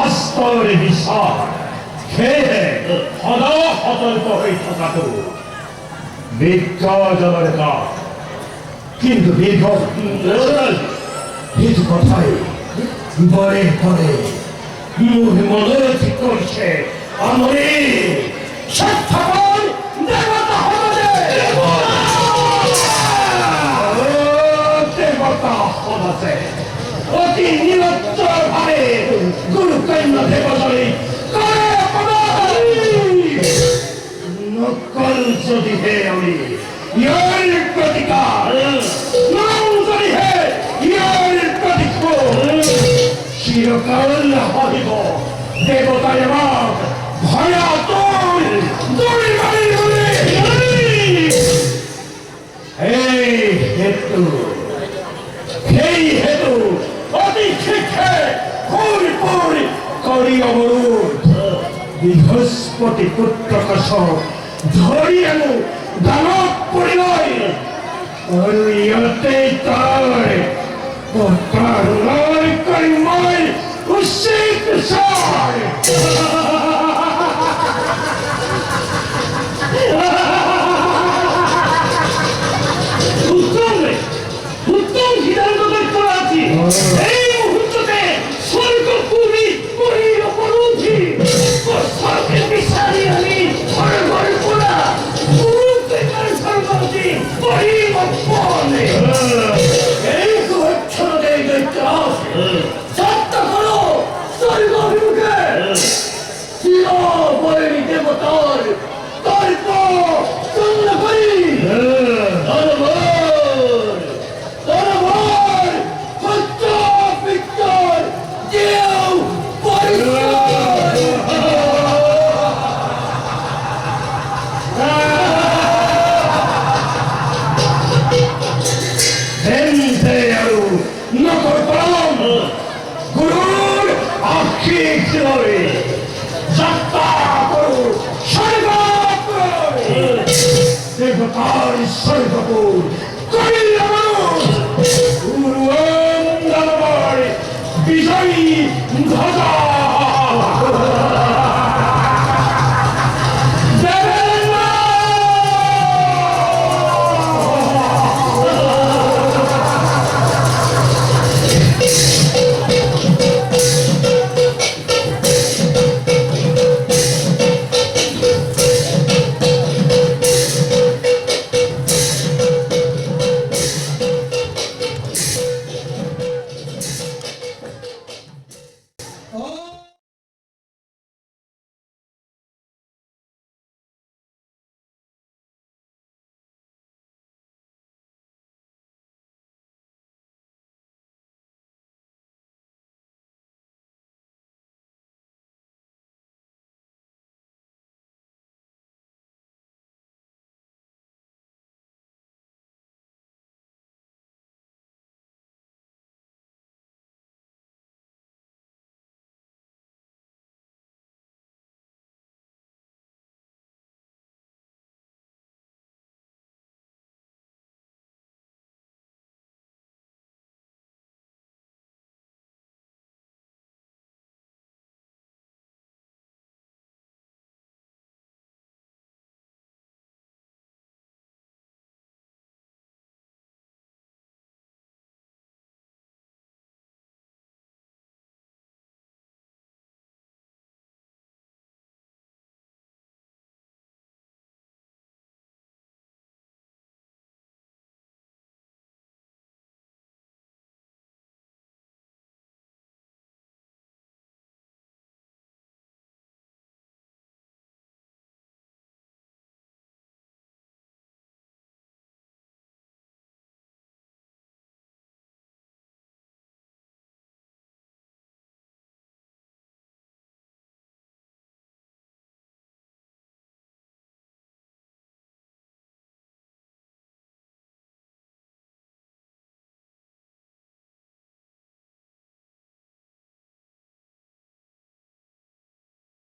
বাস্তবের বিচার খেয়ে সদা সতর্ক হয়ে থাকাতো বিজ্ঞজনের কাজ। কিন্তু দীর্ঘ কথাই পরে পরে মনোরথী করছে আমি স্বার্থপর দেবতা হতে দেবতা হতে অতি নিরন্তর ভাবে গুরুকন্যা দেবতারি নকল যদি হে আমি ইয়ার প্রতিকার যদি হে ইয়ার প্রতিকূল চিরকাল হইব দেবতায় আমার ভয়া তোর দড়ি মারি বলে এই হেতু অতি শিক্ষে ফুলপুর করি অবরোধ বৃহস্পতি পুত্র কষ ধরি আনু দানব পরিলয় অরিয়তে তার পতার লয় করিময় উচিত সার উত্তম সিদ্ধান্ত করা আছি এই মুহূর্তে স্বর্গপুরী পুরীর অপরুধি স্বর্গের বিচারী আমি ঘরে ঘরে পোড়া গুরুত্বের স্বর্গবতী পরিবর্তনে এই কুচ্ছতে দৈত্য যাত্রা করো স্বর্গ অভিমুখে চির বৈরী দেবতার তর্ক চন্দ্র করি দেবতার স্বর্গপুর বিজয়ী ধ্বজা